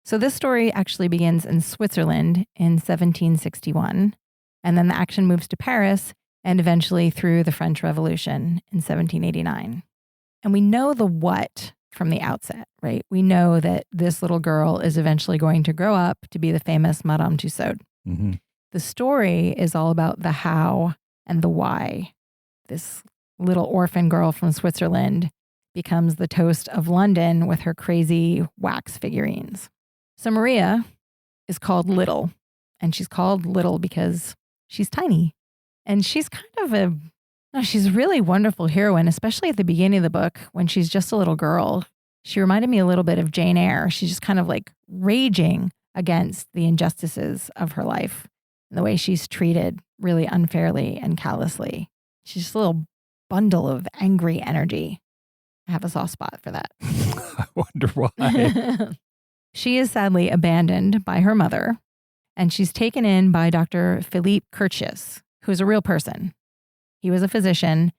[SPEAKER 3] So this story actually begins in Switzerland in 1761, and then the action moves to Paris and eventually through the French Revolution in 1789. And we know the what from the outset, right? We know that this little girl is eventually going to grow up to be the famous Madame Tussaud.
[SPEAKER 1] Mm-hmm.
[SPEAKER 3] The story is all about the how and the why. This little orphan girl from Switzerland becomes the toast of London with her crazy wax figurines. So Maria is called Little, and she's called Little because she's tiny. And she's kind of she's a really wonderful heroine, especially at the beginning of the book when she's just a little girl. She reminded me a little bit of Jane Eyre. She's just kind of like raging against the injustices of her life and the way she's treated really unfairly and callously. She's just a little bundle of angry energy. I have a soft spot for that.
[SPEAKER 1] I wonder why.
[SPEAKER 3] She is sadly abandoned by her mother, and she's taken in by Dr. Philippe Curtius, who's a real person. He was a physician,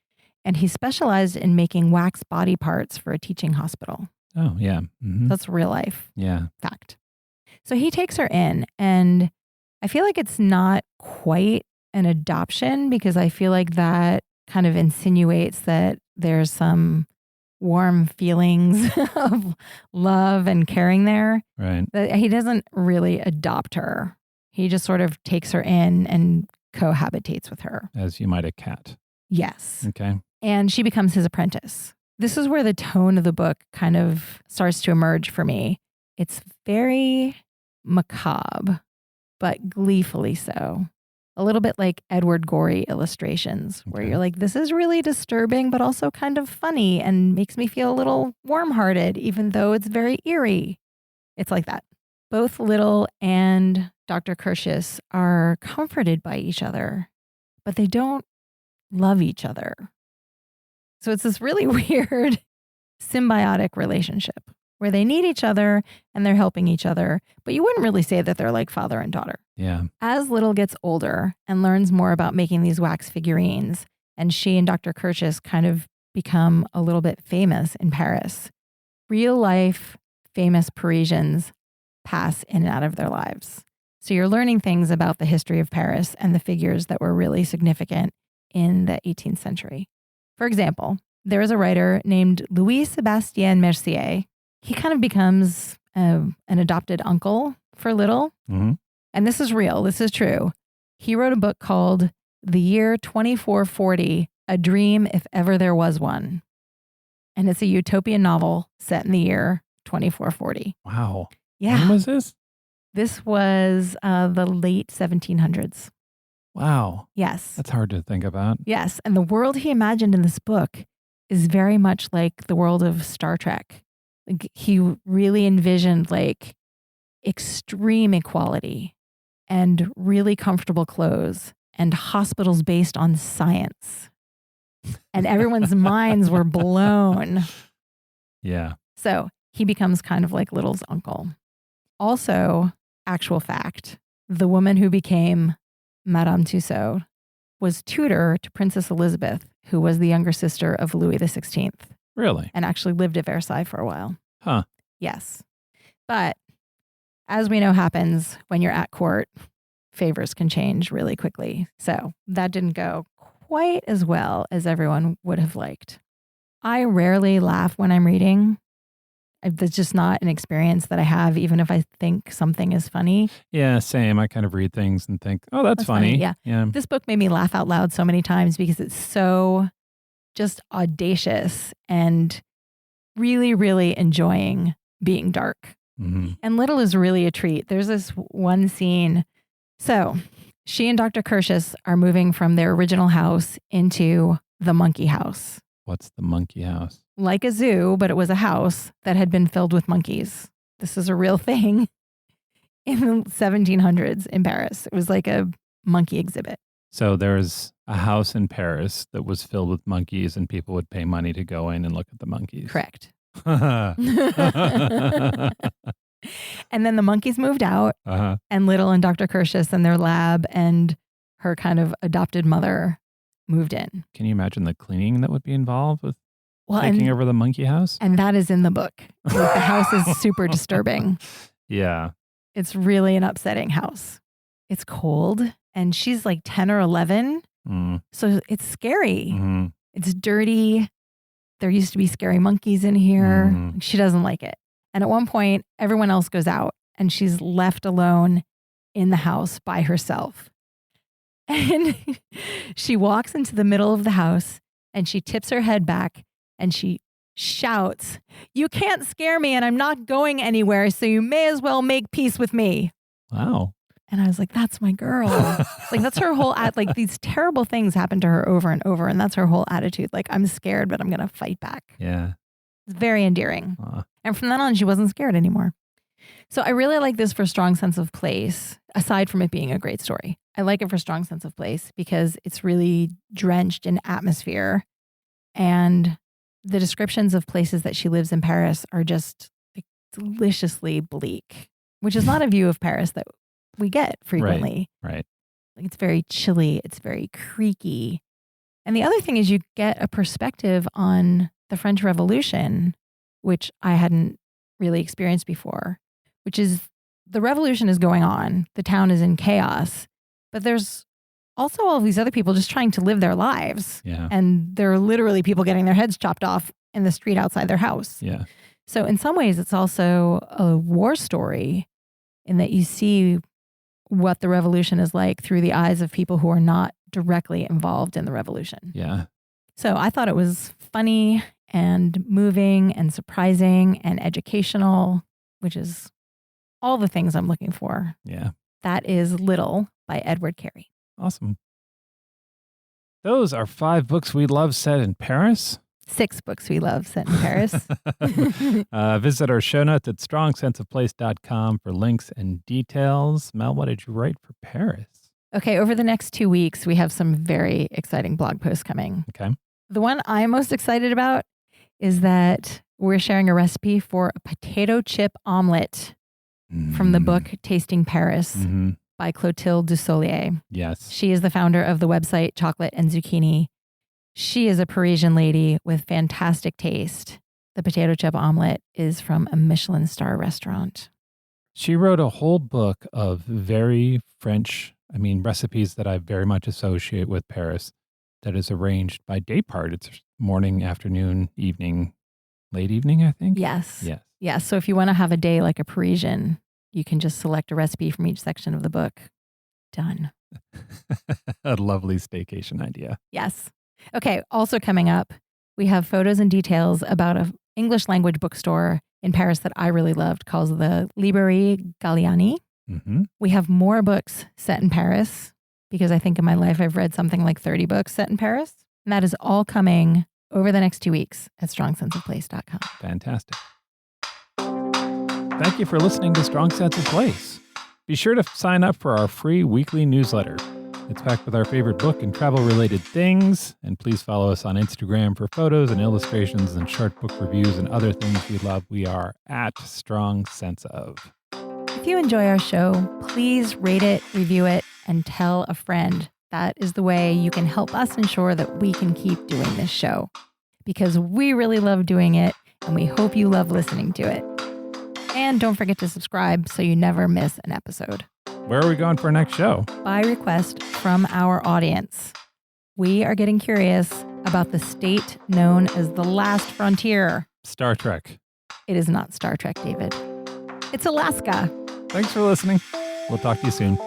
[SPEAKER 3] and he specialized in making wax body parts for a teaching hospital.
[SPEAKER 1] Oh, yeah. Mm-hmm.
[SPEAKER 3] That's real life
[SPEAKER 1] Yeah.
[SPEAKER 3] fact. So he takes her in, and I feel like it's not quite an adoption because I feel like that kind of insinuates that there's some warm feelings of love and caring there.
[SPEAKER 1] Right.
[SPEAKER 3] That he doesn't really adopt her. He just sort of takes her in and cohabitates with her.
[SPEAKER 1] As you might a cat.
[SPEAKER 3] Yes.
[SPEAKER 1] Okay.
[SPEAKER 3] And she becomes his apprentice. This is where the tone of the book kind of starts to emerge for me. It's very macabre, but gleefully so. A little bit like Edward Gorey illustrations, where
[SPEAKER 1] Okay.
[SPEAKER 3] you're like, this is really disturbing, but also kind of funny and makes me feel a little warm-hearted, even though it's very eerie. It's like that. Both Little and Dr. Curtius are comforted by each other, but they don't love each other. So it's this really weird symbiotic relationship where they need each other and they're helping each other, but you wouldn't really say that they're like father and daughter.
[SPEAKER 1] Yeah.
[SPEAKER 3] As Little gets older and learns more about making these wax figurines, and she and Dr. Curtius kind of become a little bit famous in Paris, real life famous Parisians pass in and out of their lives. So you're learning things about the history of Paris and the figures that were really significant in the 18th century. For example, there is a writer named Louis Sébastien Mercier. He kind of becomes an adopted uncle for Little.
[SPEAKER 1] Mm-hmm.
[SPEAKER 3] And this is real. This is true. He wrote a book called The Year 2440, A Dream If Ever There Was One. And it's a utopian novel set in the year 2440.
[SPEAKER 1] Wow.
[SPEAKER 3] Yeah.
[SPEAKER 1] When was this?
[SPEAKER 3] This was the late 1700s.
[SPEAKER 1] Wow.
[SPEAKER 3] Yes.
[SPEAKER 1] That's hard to think about.
[SPEAKER 3] Yes. And the world he imagined in this book is very much like the world of Star Trek. Like, he really envisioned like extreme equality and really comfortable clothes and hospitals based on science. And everyone's minds were blown.
[SPEAKER 1] Yeah.
[SPEAKER 3] So he becomes kind of like Little's uncle. Also, actual fact, the woman who became Madame Tussaud was tutor to Princess Elizabeth, who was the younger sister of Louis XVI,
[SPEAKER 1] Really?
[SPEAKER 3] and actually lived at Versailles for a while.
[SPEAKER 1] Huh.
[SPEAKER 3] Yes. But as we know happens when you're at court, favors can change really quickly. So that didn't go quite as well as everyone would have liked. I rarely laugh when I'm reading. That's just not an experience that I have, even if I think something is funny.
[SPEAKER 1] Yeah, same. I kind of read things and think, oh, that's funny.
[SPEAKER 3] Yeah.
[SPEAKER 1] Yeah.
[SPEAKER 3] This book made me laugh out loud so many times because it's so just audacious and really, really enjoying being dark.
[SPEAKER 1] Mm-hmm.
[SPEAKER 3] And Little is really a treat. There's this one scene. So she and Dr. Curtius are moving from their original house into the monkey house.
[SPEAKER 1] What's the monkey house?
[SPEAKER 3] Like a zoo, but it was a house that had been filled with monkeys. This is a real thing in the 1700s in Paris. It was like a monkey exhibit.
[SPEAKER 1] So there's a house in Paris that was filled with monkeys and people would pay money to go in and look at the monkeys.
[SPEAKER 3] Correct.
[SPEAKER 1] Uh-huh.
[SPEAKER 3] And then the monkeys moved out, and Little and Dr. Curtius and their lab and her kind of adopted mother moved in.
[SPEAKER 1] Can you imagine the cleaning that would be involved with
[SPEAKER 3] Well,
[SPEAKER 1] taking over the monkey house?
[SPEAKER 3] And that is in the book. Like, the house is super disturbing.
[SPEAKER 1] Yeah.
[SPEAKER 3] It's really an upsetting house. It's cold, and she's like 10 or 11.
[SPEAKER 1] Mm.
[SPEAKER 3] So it's scary.
[SPEAKER 1] Mm-hmm.
[SPEAKER 3] It's dirty. There used to be scary monkeys in here.
[SPEAKER 1] Mm.
[SPEAKER 3] She doesn't like it. And at one point, everyone else goes out, and she's left alone in the house by herself. And she walks into the middle of the house, and she tips her head back, and she shouts, "You can't scare me, and I'm not going anywhere, so you may as well make peace with me."
[SPEAKER 1] Wow.
[SPEAKER 3] And I was like, that's my girl. Like, that's her whole, like, these terrible things happen to her over and over, and that's her whole attitude. Like, I'm scared, but I'm going to fight back.
[SPEAKER 1] Yeah.
[SPEAKER 3] It's very endearing. And from then on, she wasn't scared anymore. So I really like this for strong sense of place, aside from it being a great story. I like it for strong sense of place because it's really drenched in atmosphere, and the descriptions of places that she lives in Paris are just like deliciously bleak, which is not a view of Paris that we get frequently.
[SPEAKER 1] Right.
[SPEAKER 3] Like, it's very chilly. It's very creaky. And the other thing is you get a perspective on the French Revolution, which I hadn't really experienced before, which is the revolution is going on. The town is in chaos, but there's also all of these other people just trying to live their lives.
[SPEAKER 1] Yeah.
[SPEAKER 3] And there are literally people getting their heads chopped off in the street outside their house.
[SPEAKER 1] Yeah.
[SPEAKER 3] So in some ways, it's also a war story in that you see what the revolution is like through the eyes of people who are not directly involved in the revolution.
[SPEAKER 1] Yeah.
[SPEAKER 3] So I thought it was funny and moving and surprising and educational, which is all the things I'm looking for.
[SPEAKER 1] Yeah.
[SPEAKER 3] That is Little by Edward Carey.
[SPEAKER 1] Awesome. Those are 5 books we love set in Paris.
[SPEAKER 3] 6 books we love set in Paris.
[SPEAKER 1] Visit our show notes at strongsenseofplace.com for links and details. Mel, what did you write for Paris?
[SPEAKER 3] Okay, over the next 2 weeks, we have some very exciting blog posts coming.
[SPEAKER 1] Okay.
[SPEAKER 3] The one I'm most excited about is that we're sharing a recipe for a potato chip omelet from the book Tasting Paris by Clotilde Dussolier.
[SPEAKER 1] Yes.
[SPEAKER 3] She is the founder of the website Chocolate and Zucchini. She is a Parisian lady with fantastic taste. The potato chip omelet is from a Michelin star restaurant.
[SPEAKER 1] She wrote a whole book of very French, recipes that I very much associate with Paris that is arranged by day part. It's morning, afternoon, evening, late evening, I think.
[SPEAKER 3] Yes.
[SPEAKER 1] Yes.
[SPEAKER 3] Yes. So if you want to have a day like a Parisian, you can just select a recipe from each section of the book. Done.
[SPEAKER 1] A lovely staycation idea.
[SPEAKER 3] Yes. Okay. Also coming up, we have photos and details about an English language bookstore in Paris that I really loved called the Librairie Galliani. We have more books set in Paris because I think in my life I've read something like 30 books set in Paris. And that is all coming over the next 2 weeks at strongsenseofplace.com.
[SPEAKER 1] Fantastic. Thank you for listening to Strong Sense of Place. Be sure to sign up for our free weekly newsletter. It's packed with our favorite book and travel-related things. And please follow us on Instagram for photos and illustrations and short book reviews and other things we love. We are at Strong Sense of.
[SPEAKER 3] If you enjoy our show, please rate it, review it, and tell a friend. That is the way you can help us ensure that we can keep doing this show. Because we really love doing it, and we hope you love listening to it. And don't forget to subscribe so you never miss an episode.
[SPEAKER 1] Where are we going for our next show?
[SPEAKER 3] By request from our audience. We are getting curious about the state known as the last frontier.
[SPEAKER 1] Star Trek.
[SPEAKER 3] It is not Star Trek, David. It's Alaska.
[SPEAKER 1] Thanks for listening. We'll talk to you soon.